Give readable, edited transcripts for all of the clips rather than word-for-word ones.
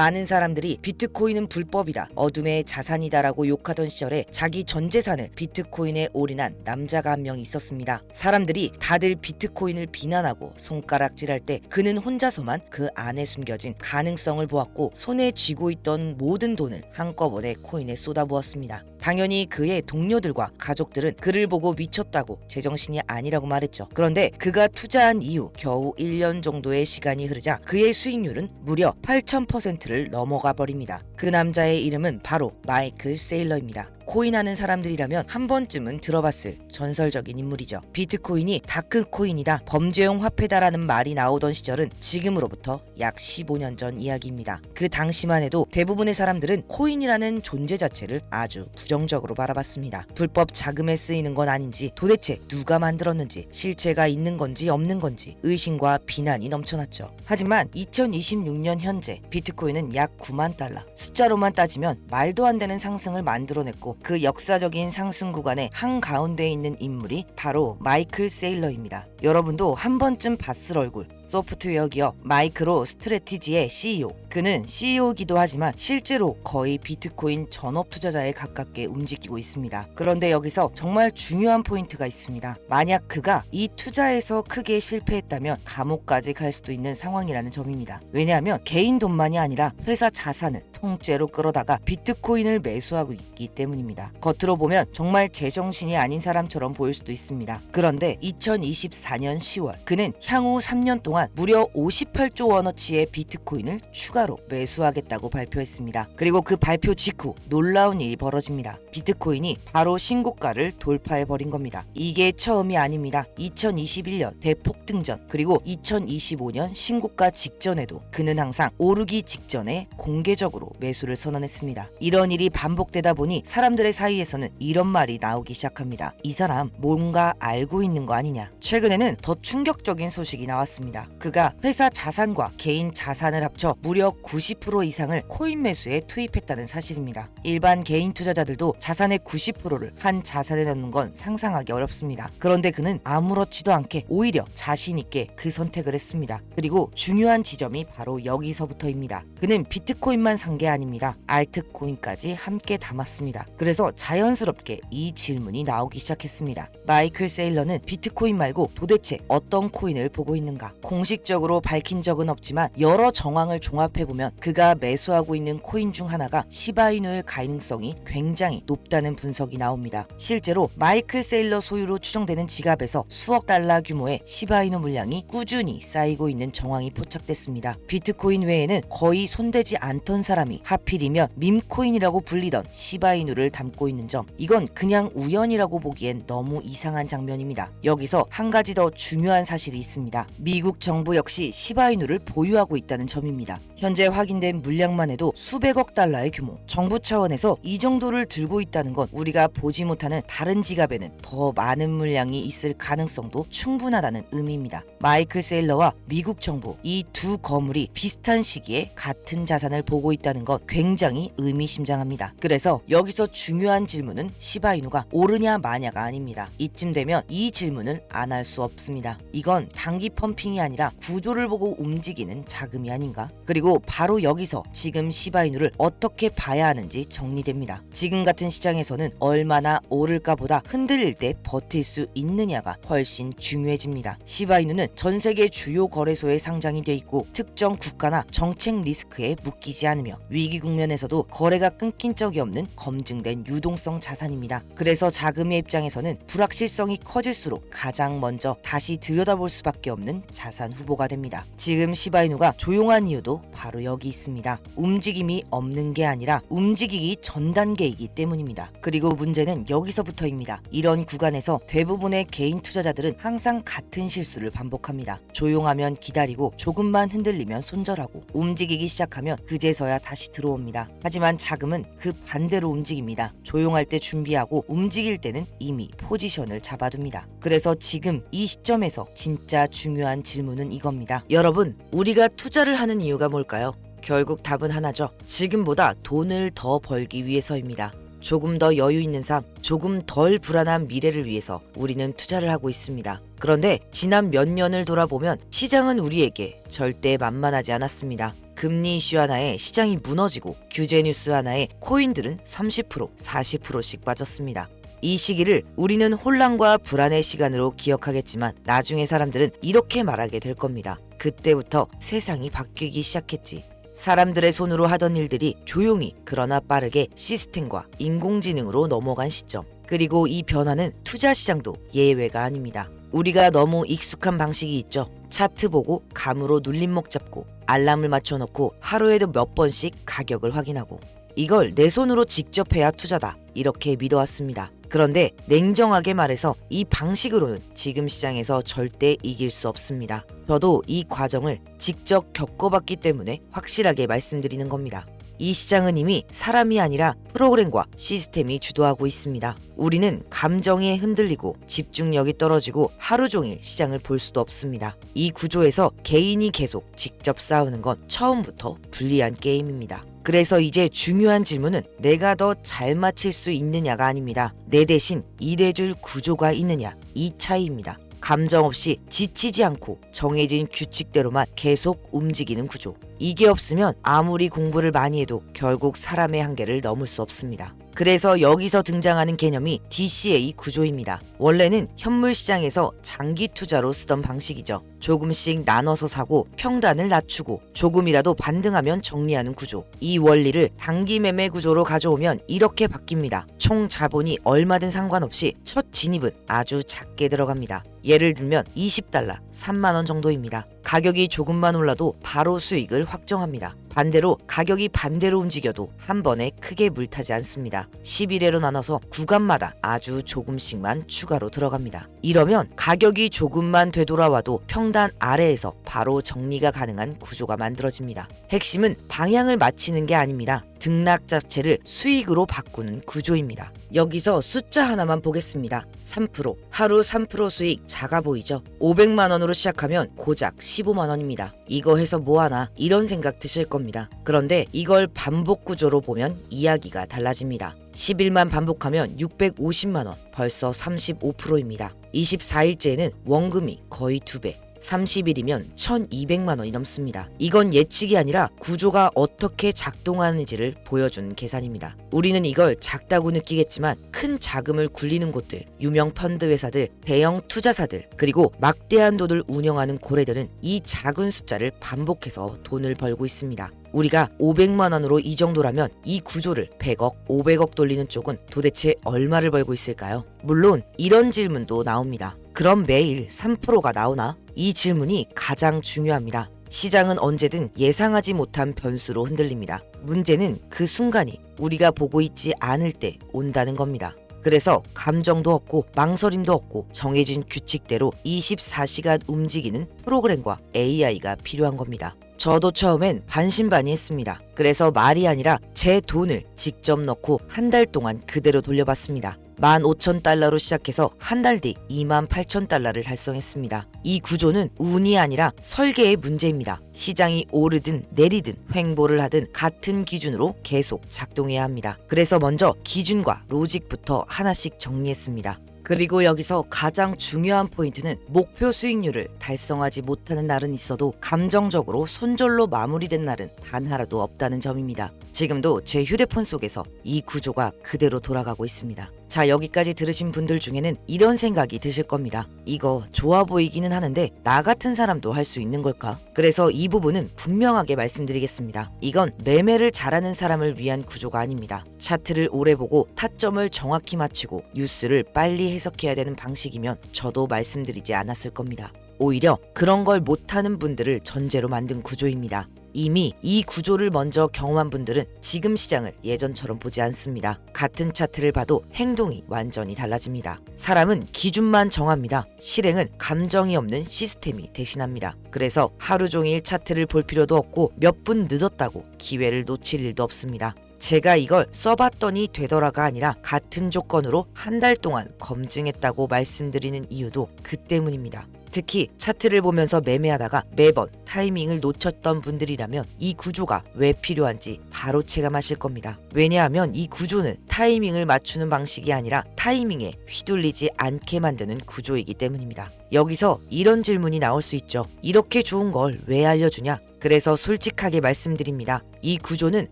많은 사람들이 비트코인은 불법이다, 어둠의 자산이다라고 욕하던 시절에 자기 전 재산을 비트코인에 올인한 남자가 한 명 있었습니다. 사람들이 다들 비트코인을 비난하고 손가락질할 때 그는 혼자서만 그 안에 숨겨진 가능성을 보았고 손에 쥐고 있던 모든 돈을 한꺼번에 코인에 쏟아부었습니다. 당연히 그의 동료들과 가족들은 그를 보고 미쳤다고 제정신이 아니라고 말했죠. 그런데 그가 투자한 이후 겨우 1년 정도의 시간이 흐르자 그의 수익률은 무려 8000%를 넘어가 버립니다. 그 남자의 이름은 바로 마이클 세일러입니다. 코인하는 사람들이라면 한 번쯤은 들어봤을 전설적인 인물이죠. 비트코인이 다크코인이다, 범죄용 화폐다라는 말이 나오던 시절은 지금으로부터 약 15년 전 이야기입니다. 그 당시만 해도 대부분의 사람들은 코인이라는 존재 자체를 아주 부정적으로 바라봤습니다. 불법 자금에 쓰이는 건 아닌지, 도대체 누가 만들었는지, 실체가 있는 건지 없는 건지 의심과 비난이 넘쳐났죠. 하지만 2026년 현재 비트코인은 약 9만 달러, 숫자로만 따지면 말도 안 되는 상승을 만들어냈고 그 역사적인 상승 구간의 한가운데에 있는 인물이 바로 마이클 세일러입니다. 여러분도 한 번쯤 봤을 얼굴, 소프트웨어 기업 마이크로 스트래티지의 CEO. 그는 CEO이기도 하지만 실제로 거의 비트코인 전업 투자자에 가깝게 움직이고 있습니다. 그런데 여기서 정말 중요한 포인트가 있습니다. 만약 그가 이 투자에서 크게 실패했다면 감옥까지 갈 수도 있는 상황이라는 점입니다. 왜냐하면 개인 돈만이 아니라 회사 자산을 통째로 끌어다가 비트코인을 매수하고 있기 때문입니다. 겉으로 보면 정말 제정신이 아닌 사람처럼 보일 수도 있습니다. 그런데 2024년 10월 그는 향후 3년 동안 무려 58조 원어치의 비트코인을 추가로 매수하겠다고 발표했습니다. 그리고 그 발표 직후 놀라운 일이 벌어집니다. 비트코인이 바로 신고가를 돌파해버린 겁니다. 이게 처음이 아닙니다. 2021년 대폭등전 그리고 2025년 신고가 직전에도 그는 항상 오르기 직전에 공개적으로 매수를 선언했습니다. 이런 일이 반복되다 보니 사람들의 사이에서는 이런 말이 나오기 시작합니다. 이 사람 뭔가 알고 있는 거 아니냐. 최근에는 더 충격적인 소식이 나왔습니다. 그가 회사 자산과 개인 자산을 합쳐 무려 90% 이상을 코인 매수에 투입했다는 사실입니다. 일반 개인 투자자들도 자산의 90%를 한 자산에 넣는 건 상상하기 어렵습니다. 그런데 그는 아무렇지도 않게 오히려 자신 있게 그 선택을 했습니다. 그리고 중요한 지점이 바로 여기서부터입니다. 그는 비트코인만 산 게 아닙니다. 알트코인까지 함께 담았습니다. 그래서 자연스럽게 이 질문이 나오기 시작했습니다. 마이클 세일러는 비트코인 말고 도대체 어떤 코인을 보고 있는가? 공식적으로 밝힌 적은 없지만 여러 정황을 종합해보면 그가 매수하고 있는 코인 중 하나가 시바이누일 가능성이 굉장히 높다는 분석이 나옵니다. 실제로 마이클 세일러 소유로 추정되는 지갑에서 수억 달러 규모의 시바이누 물량이 꾸준히 쌓이고 있는 정황이 포착됐습니다. 비트코인 외에는 거의 손대지 않던 사람이 하필이면 밈코인이라고 불리던 시바이누를 담고 있는 점, 이건 그냥 우연이라고 보기엔 너무 이상한 장면입니다. 여기서 한 가지 더 중요한 사실이 있습니다. 미국 정부 역시 시바이누를 보유하고 있다는 점입니다. 현재 확인된 물량만 해도 수백억 달러의 규모. 정부 차원에서 이 정도를 들고 있다는 건 우리가 보지 못하는 다른 지갑에는 더 많은 물량이 있을 가능성도 충분하다는 의미입니다. 마이클 세일러와 미국 정부, 이 두 거물이 비슷한 시기에 같은 자산을 보고 있다는 건 굉장히 의미심장합니다. 그래서 여기서 중요한 질문은 시바이누가 오르냐 마냐가 아닙니다. 이쯤 되면 이 질문을 안 할 수 없습니다. 이건 단기 펌핑이 아니라 구조를 보고 움직이는 자금이 아닌가? 그리고 바로 여기서 지금 시바이누를 어떻게 봐야 하는지 정리됩니다. 지금 같은 시장에서는 얼마나 오를까 보다 흔들릴 때 버틸 수 있느냐가 훨씬 중요해집니다. 시바이누는 전 세계 주요 거래소에 상장이 돼 있고 특정 국가나 정책 리스크에 묶이지 않으며 위기 국면에서도 거래가 끊긴 적이 없는 검증된 유동성 자산입니다. 그래서 자금의 입장에서는 불확실성이 커질수록 가장 먼저 다시 들여다볼 수밖에 없는 자산 후보가 됩니다. 지금 시바이누가 조용한 이유도 바로 여기 있습니다. 움직임이 없는 게 아니라 움직이기 전 단계이기 때문입니다. 그리고 문제는 여기서부터입니다. 이런 구간에서 대부분의 개인 투자자들은 항상 같은 실수를 반복합니다. 조용하면 기다리고 조금만 흔들리면 손절하고 움직이기 시작하면 그제서야 다시 들어옵니다. 하지만 자금은 그 반대로 움직입니다. 조용할 때 준비하고 움직일 때는 이미 포지션을 잡아둡니다. 그래서 지금 이 시점에서 진짜 중요한 질문은 이겁니다. 여러분, 우리가 투자를 하는 이유가 뭘까요? 결국 답은 하나죠. 지금보다 돈을 더 벌기 위해서입니다. 조금 더 여유 있는 삶, 조금 덜 불안한 미래를 위해서 우리는 투자를 하고 있습니다. 그런데 지난 몇 년을 돌아보면 시장은 우리에게 절대 만만하지 않았습니다. 금리 이슈 하나에 시장이 무너지고 규제 뉴스 하나에 코인들은 30%, 40%씩 빠졌습니다. 이 시기를 우리는 혼란과 불안의 시간으로 기억하겠지만 나중에 사람들은 이렇게 말하게 될 겁니다. 그때부터 세상이 바뀌기 시작했지. 사람들의 손으로 하던 일들이 조용히 그러나 빠르게 시스템과 인공지능으로 넘어간 시점. 그리고 이 변화는 투자 시장도 예외가 아닙니다. 우리가 너무 익숙한 방식이 있죠. 차트 보고 감으로 눌림목 잡고 알람을 맞춰놓고 하루에도 몇 번씩 가격을 확인하고 이걸 내 손으로 직접 해야 투자다 이렇게 믿어왔습니다. 그런데 냉정하게 말해서 이 방식으로는 지금 시장에서 절대 이길 수 없습니다. 저도 이 과정을 직접 겪어봤기 때문에 확실하게 말씀드리는 겁니다. 이 시장은 이미 사람이 아니라 프로그램과 시스템이 주도하고 있습니다. 우리는 감정에 흔들리고 집중력이 떨어지고 하루 종일 시장을 볼 수도 없습니다. 이 구조에서 개인이 계속 직접 싸우는 건 처음부터 불리한 게임입니다. 그래서 이제 중요한 질문은 내가 더 잘 맞힐 수 있느냐가 아닙니다. 내 대신 일해줄 구조가 있느냐, 이 차이입니다. 감정 없이 지치지 않고 정해진 규칙대로만 계속 움직이는 구조. 이게 없으면 아무리 공부를 많이 해도 결국 사람의 한계를 넘을 수 없습니다. 그래서 여기서 등장하는 개념이 DCA 구조입니다. 원래는 현물 시장에서 장기 투자로 쓰던 방식이죠. 조금씩 나눠서 사고 평단을 낮추고 조금이라도 반등하면 정리하는 구조. 이 원리를 단기 매매 구조로 가져오면 이렇게 바뀝니다. 총 자본이 얼마든 상관없이 첫 진입은 아주 작게 들어갑니다. 예를 들면 $20, 3만 원 정도입니다. 가격이 조금만 올라도 바로 수익을 확정합니다. 반대로 가격이 반대로 움직여도 한 번에 크게 물타지 않습니다. 11회로 나눠서 구간마다 아주 조금씩만 추가로 들어갑니다. 이러면 가격이 조금만 되돌아와도 평단 아래에서 바로 정리가 가능한 구조가 만들어집니다. 핵심은 방향을 맞추는 게 아닙니다. 등락 자체를 수익으로 바꾸는 구조입니다. 여기서 숫자 하나만 보겠습니다. 3%. 하루 3% 수익 작아 보이죠? 500만 원으로 시작하면 고작 15만 원입니다. 이거 해서 뭐하나 이런 생각 드실 겁니다. 그런데 이걸 반복 구조로 보면 이야기가 달라집니다. 10일만 반복하면 650만 원, 벌써 35%입니다. 24일째에는 원금이 거의 2배. 30일이면 1200만 원이 넘습니다. 이건 예측이 아니라 구조가 어떻게 작동하는지를 보여준 계산입니다. 우리는 이걸 작다고 느끼겠지만 큰 자금을 굴리는 곳들, 유명 펀드 회사들, 대형 투자사들, 그리고 막대한 돈을 운영하는 고래들은 이 작은 숫자를 반복해서 돈을 벌고 있습니다. 우리가 500만 원으로 이 정도라면 이 구조를 100억, 500억 돌리는 쪽은 도대체 얼마를 벌고 있을까요? 물론 이런 질문도 나옵니다. 그럼 매일 3%가 나오나? 이 질문이 가장 중요합니다. 시장은 언제든 예상하지 못한 변수로 흔들립니다. 문제는 그 순간이 우리가 보고 있지 않을 때 온다는 겁니다. 그래서 감정도 없고 망설임도 없고 정해진 규칙대로 24시간 움직이는 프로그램과 AI가 필요한 겁니다. 저도 처음엔 반신반의했습니다. 그래서 말이 아니라 제 돈을 직접 넣고 한 달 동안 그대로 돌려봤습니다. 15,000달러로 시작해서 한 달 뒤 28,000달러를 달성했습니다. 이 구조는 운이 아니라 설계의 문제입니다. 시장이 오르든 내리든 횡보를 하든 같은 기준으로 계속 작동해야 합니다. 그래서 먼저 기준과 로직부터 하나씩 정리했습니다. 그리고 여기서 가장 중요한 포인트는 목표 수익률을 달성하지 못하는 날은 있어도 감정적으로 손절로 마무리된 날은 단 하나도 없다는 점입니다. 지금도 제 휴대폰 속에서 이 구조가 그대로 돌아가고 있습니다. 자, 여기까지 들으신 분들 중에는 이런 생각이 드실 겁니다. 이거 좋아 보이기는 하는데 나 같은 사람도 할 수 있는 걸까? 그래서 이 부분은 분명하게 말씀드리겠습니다. 이건 매매를 잘하는 사람을 위한 구조가 아닙니다. 차트를 오래 보고 타점을 정확히 맞추고 뉴스를 빨리 해석해야 되는 방식이면 저도 말씀드리지 않았을 겁니다. 오히려 그런 걸 못하는 분들을 전제로 만든 구조입니다. 이미 이 구조를 먼저 경험한 분들은 지금 시장을 예전처럼 보지 않습니다. 같은 차트를 봐도 행동이 완전히 달라집니다. 사람은 기준만 정합니다. 실행은 감정이 없는 시스템이 대신합니다. 그래서 하루 종일 차트를 볼 필요도 없고 몇 분 늦었다고 기회를 놓칠 일도 없습니다. 제가 이걸 써봤더니 되더라가 아니라 같은 조건으로 한 달 동안 검증했다고 말씀드리는 이유도 그 때문입니다. 특히 차트를 보면서 매매하다가 매번 타이밍을 놓쳤던 분들이라면 이 구조가 왜 필요한지 바로 체감하실 겁니다. 왜냐하면 이 구조는 타이밍을 맞추는 방식이 아니라 타이밍에 휘둘리지 않게 만드는 구조이기 때문입니다. 여기서 이런 질문이 나올 수 있죠. 이렇게 좋은 걸 왜 알려주냐? 그래서 솔직하게 말씀드립니다. 이 구조는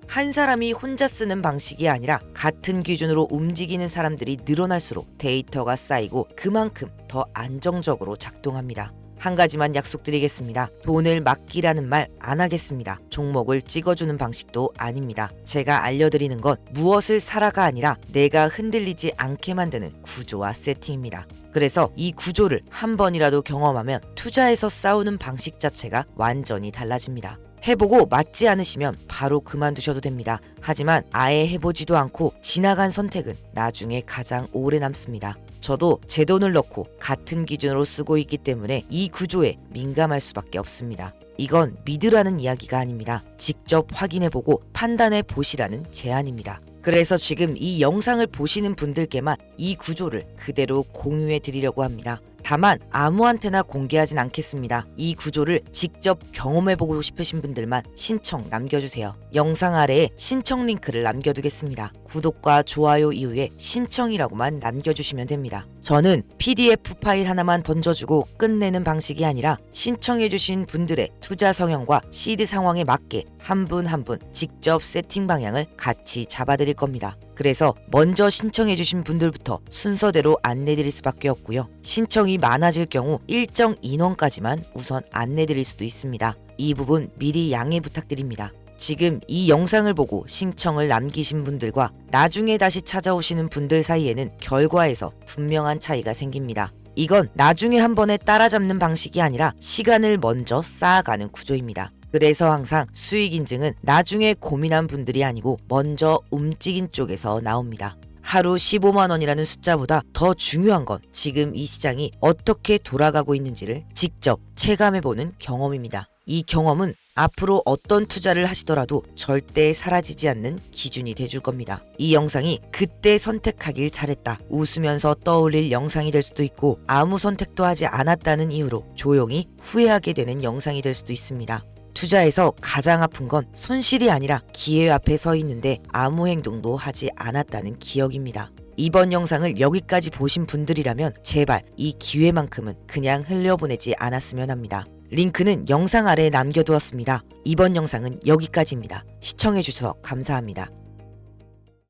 한 사람이 혼자 쓰는 방식이 아니라 같은 기준으로 움직이는 사람들이 늘어날수록 데이터가 쌓이고 그만큼 더 안정적으로 작동합니다. 한 가지만 약속드리겠습니다. 돈을 맡기라는 말 안 하겠습니다. 종목을 찍어주는 방식도 아닙니다. 제가 알려드리는 건 무엇을 사라가 아니라 내가 흔들리지 않게 만드는 구조와 세팅입니다. 그래서 이 구조를 한 번이라도 경험하면 투자에서 싸우는 방식 자체가 완전히 달라집니다. 해보고 맞지 않으시면 바로 그만두셔도 됩니다. 하지만 아예 해보지도 않고 지나간 선택은 나중에 가장 오래 남습니다. 저도 제 돈을 넣고 같은 기준으로 쓰고 있기 때문에 이 구조에 민감할 수밖에 없습니다. 이건 믿으라는 이야기가 아닙니다. 직접 확인해보고 판단해 보시라는 제안입니다. 그래서 지금 이 영상을 보시는 분들께만 이 구조를 그대로 공유해 드리려고 합니다. 다만 아무한테나 공개하진 않겠습니다. 이 구조를 직접 경험해보고 싶으신 분들만 신청 남겨주세요. 영상 아래에 신청 링크를 남겨두겠습니다. 구독과 좋아요 이후에 신청이라고만 남겨주시면 됩니다. 저는 PDF 파일 하나만 던져주고 끝내는 방식이 아니라 신청해주신 분들의 투자 성향과 시드 상황에 맞게 한 분 한 분 직접 세팅 방향을 같이 잡아드릴 겁니다. 그래서 먼저 신청해주신 분들부터 순서대로 안내드릴 수밖에 없고요. 신청이 많아질 경우 일정 인원까지만 우선 안내드릴 수도 있습니다. 이 부분 미리 양해 부탁드립니다. 지금 이 영상을 보고 신청을 남기신 분들과 나중에 다시 찾아오시는 분들 사이에는 결과에서 분명한 차이가 생깁니다. 이건 나중에 한 번에 따라잡는 방식이 아니라 시간을 먼저 쌓아가는 구조입니다. 그래서 항상 수익 인증은 나중에 고민한 분들이 아니고 먼저 움직인 쪽에서 나옵니다. 하루 15만 원이라는 숫자보다 더 중요한 건 지금 이 시장이 어떻게 돌아가고 있는지를 직접 체감해보는 경험입니다. 이 경험은 앞으로 어떤 투자를 하시더라도 절대 사라지지 않는 기준이 돼줄 겁니다. 이 영상이 그때 선택하길 잘했다 웃으면서 떠올릴 영상이 될 수도 있고 아무 선택도 하지 않았다는 이유로 조용히 후회하게 되는 영상이 될 수도 있습니다. 투자에서 가장 아픈 건 손실이 아니라 기회 앞에 서 있는데 아무 행동도 하지 않았다는 기억입니다. 이번 영상을 여기까지 보신 분들이라면 제발 이 기회만큼은 그냥 흘려보내지 않았으면 합니다. 링크는 영상 아래에 남겨두었습니다. 이번 영상은 여기까지입니다. 시청해주셔서 감사합니다.